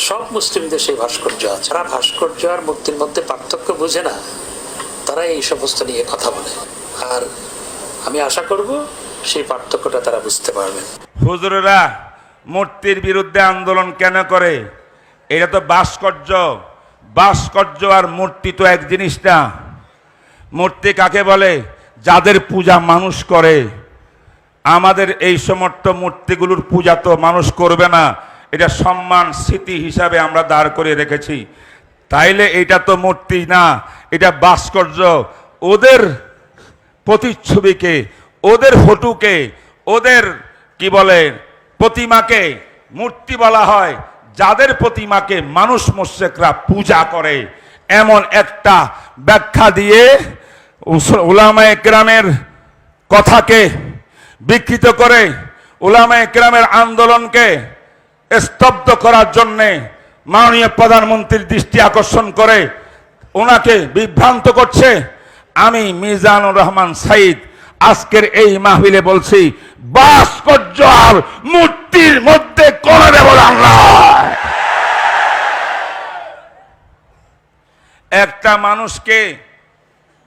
সব মুসলিমদের সেই ভাস্কর্য আছে। যারা ভাস্কর্য আর মূর্তির মধ্যে পার্থক্য বুঝে না, তারা এই সমস্ত নিয়ে কথা বলে। আর আমি আশা করব সেই পার্থক্যটা তারা বুঝতে পারবেন। হুজুরেরা মূর্তির বিরুদ্ধে আন্দোলন কেন করে? এটা তো ভাস্কর্য। ভাস্কর্য আর মূর্তি তো এক জিনিস না। মূর্তি কাকে বলে? যাদের পূজা মানুষ করে। আমাদের এই সমস্ত মূর্তিগুলোর পূজা তো মানুষ করবে না, এটা সম্মান স্মৃতি হিসাবে আমরা দাঁড় করে রেখেছি। তাইলে এটা তো মূর্তি না, এটা ভাস্কর্য। ওদের প্রতিচ্ছবিকে, ওদের ফটোকে, ওদের কি বলে প্রতিমাকে মূর্তি বলা হয়। যাদের প্রতিমাকে মানুষ মুশরিকরা পূজা করে, এমন একটা ব্যাখ্যা দিয়ে উলামায়ে কেরামের কথাকে বিকৃত করে, উলামায়ে কেরামের আন্দোলনকে স্তব্ধ করার জন্যে মাননীয় প্রধানমন্ত্রীর দৃষ্টি আকর্ষণ করে ওনাকে বিভ্রান্ত করছে। আমি মিজানুর রহমান সাইদ আজকের এই মাহফিলে বলছি, ভাস্কর্য আর মূর্তির মধ্যে কোনো ব্যবধান নয়। একটা মানুষকে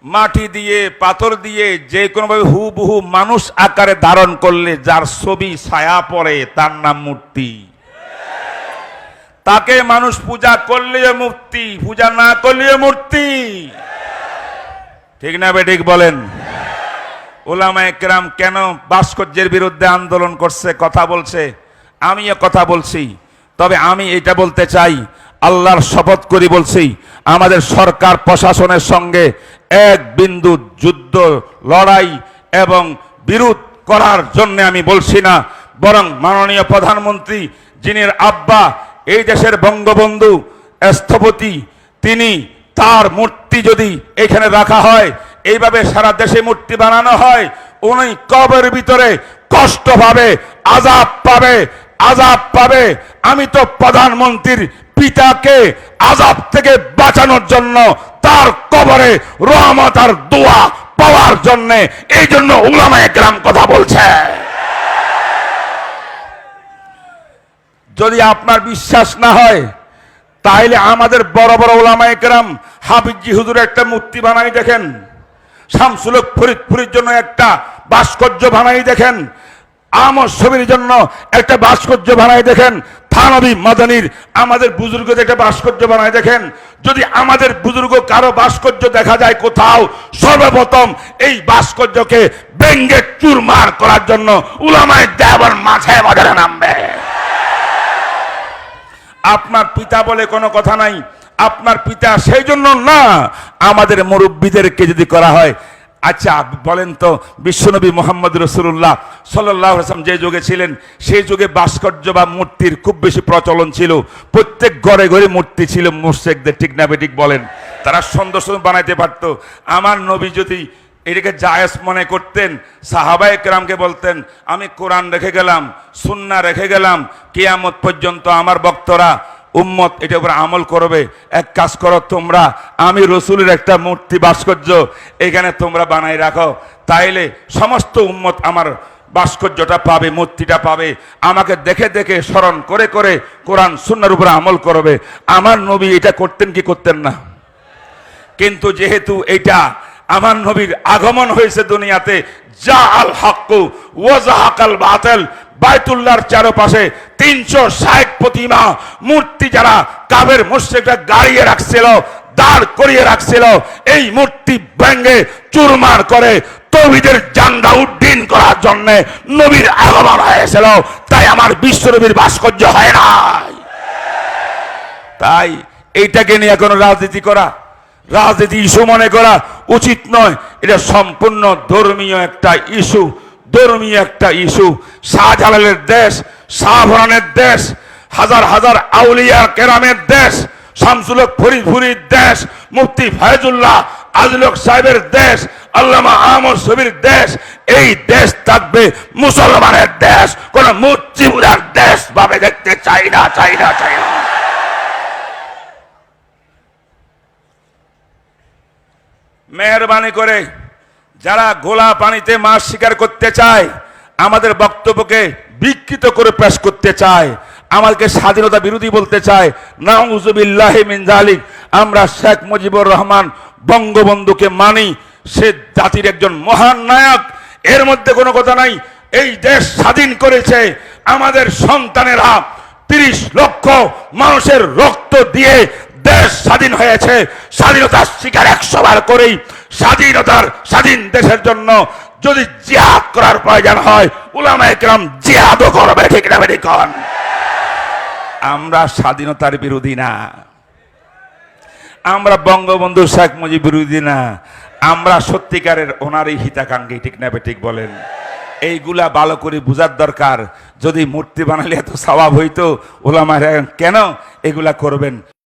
মাটি দিয়ে পাথর দিয়ে যে কোনোভাবে হুবহু মানুষ আকারে ধারণ করলে যার ছবি ছায়া পড়ে তার নাম মূর্তি। তাকে মানুষ পূজা করলেও মূর্তি, পূজা না করলেও মূর্তি। ঠিক না বেঠিক বলেন? উলামায়ে কেরাম কেন ভাস্কর্যের বিরুদ্ধে আন্দোলন করছে, কথা বলছে, আমিও কথা বলছি। তবে আমি এটা বলতে চাই, আল্লাহর শপথ করি বলছি, আমাদের সরকার প্রশাসনের সঙ্গে এক বিন্দু যুদ্ধ লড়াই এবং বিরোধ করার জন্য আমি বলছি না, বরং মাননীয় প্রধানমন্ত্রী যিনি আব্বা এই দেশের বঙ্গবন্ধু স্থপতি, তিনি তার মূর্তি যদি এখানে রাখা হয়, এইভাবে সারা দেশে মূর্তি বানানো হয়, উনি কবরের ভিতরে কষ্ট পাবে, আযাব পাবে, আযাব পাবে। আমি তো প্রধানমন্ত্রীর পিতাকে আযাব থেকে বাঁচানোর জন্য তার কবরে রহমত আর দোয়া পাওয়ার জন্য, এই জন্য উলামায়ে কেরাম কথা বলছে। যদি আপনার বিশ্বাস না হয়, তাহলে আমাদের বড় বড় উলামায়ে কেরাম হাফিজি হুজুর একটা মূর্তি বানাই দেখেন, শামসুল হক ফরিদপুরের জন্য একটা ভাস্কর্য বানাই দেখেন, আহমদ শফির জন্য একটা ভাস্কর্য বানাই দেখেন, থানবী মাদানির আমাদের বুজুর্গদের একটা ভাস্কর্য বানাই দেখেন। যদি আমাদের বুজুর্গ কারো ভাস্কর্য দেখা যায় কোথাও, সর্বপ্রথম এই ভাস্কর্যকে ব্যঙ্গে চুরমার করার জন্য উলামায়ে দেওবন্দ মাঝে বাজারে নামবে। আপনার পিতা বলে কোনো কথা নাই, আপনার পিতা সেই জন্য না, আমাদের মুরব্বীদেরকে যদি করা হয়। আচ্ছা বলেন তো, বিশ্বনবী মুহাম্মদ রাসূলুল্লাহ সাল্লাল্লাহু আলাইহি ওয়াসাল্লাম যে যুগে ছিলেন, সেই যুগে ভাস্কর্য বা মূর্তির খুব বেশি প্রচলন ছিল। প্রত্যেক ঘরে ঘরে মূর্তি ছিল মুশরিকদের, ঠিক না বেঠিক বলেন? তারা সুন্দর সুন্দর বানাইতে পারত। আমার নবী যদি এটাকে জায়েজ মনে করতেন, সাহাবায়ে কেরামকে বলতেন, আমি কোরআন রেখে গেলাম, সুন্নাহ রেখে গেলাম, কিয়ামত পর্যন্ত আমার ভক্তরা উম্মত এটার উপর আমল করবে। এক কাজ করো তোমরা, আমি রসুলের একটা মূর্তি ভাস্কর্য এখানে তোমরা বানাই রাখো, তাইলে সমস্ত উম্মত আমার ভাস্কর্যটা পাবে, মূর্তিটা পাবে, আমাকে দেখে দেখে স্মরণ করে করে কোরআন সুন্নাহর উপর আমল করবে। আমার নবী এটা করতেন কি করতেন না? কিন্তু যেহেতু এটা আমার নবীর আগমন হয়েছে দুনিয়াতে, জাআল হাক্কু ওয়া যাহাকাল বাতিল, বাইতুল্লাহর চারপাশে 360 প্রতিমা মূর্তি যারা কাফের মুশরিকরা গাড়িয়ে রাখছিল, দাঁড় করিয়ে রাখছিল, এই মূর্তি ভেঙে চুরমার করে তাওহীদের জান্ডা উড্ডীন করার জন্য নবীর আগমন হয়েছিল। তাই আমার বিশ্বনবীর ভাস্কর্য হয় নাই। তাই এইটাকে নিয়ে কোনো রাজনীতি করা, রাজনীতি ইস্যু মনে করা উচিত নয়। এটা সম্পূর্ণ ধর্মীয় একটা ইস্যু, ধর্মীয় একটা ইস্যু। শাহজালালের দেশ, শাহপরানের দেশ, হাজার হাজার আউলিয়া কেরামের দেশ, শামসুল হক ফরিদপুরের দেশ, মুফতি ফয়জুল্লাহ আজলক সাহেবের দেশ, আল্লামা আহমদ শফির দেশ। এই দেশ থাকবে মুসলমানের দেশ, কোন মূর্তি পূজার দেশ ভাবে দেখতে চাই না, চাই না, চাই না। মেহরবানি করে যারা গোলা পানিতে মাছ শিকার করতে চায়, আমাদের বক্তব্যকে বিকৃত করে পেশ করতে চায়, আমাকে স্বাধীনতা বিরোধী বলতে চায়, নাউজুবিল্লাহি মিন যালিক। আমরা শেখ মুজিবুর রহমান বঙ্গবন্ধুকে মানি, সে জাতির একজন মহান নায়ক, এর মধ্যে কোনো কথা নাই। এই দেশ স্বাধীন করেছে আমাদের সন্তানেরা, 30 লক্ষ মানুষের রক্ত দিয়ে দেশ স্বাধীন হয়েছে। স্বাধীনতার শিকার 100 বার করেই স্বাধীন দেশের জন্য যদি জিহাদ করার প্রয়োজন হয়, উলামায়ে কেরাম জিহাদও করবে, ঠিক না বেঠিক? আমরা স্বাধীনতার বিরোধী না, আমরা বঙ্গবন্ধু শেখ মুজিব বিরোধী না, আমরা সত্যিকারের ওনারই হিতাকাঙ্ক্ষী, ঠিক না বেঠিক বলেন? এইগুলা ভালো করে বুঝার দরকার। যদি মূর্তি বানালে এত সওয়াব হইতো, ওলামায়ে কেন এগুলা করবেন?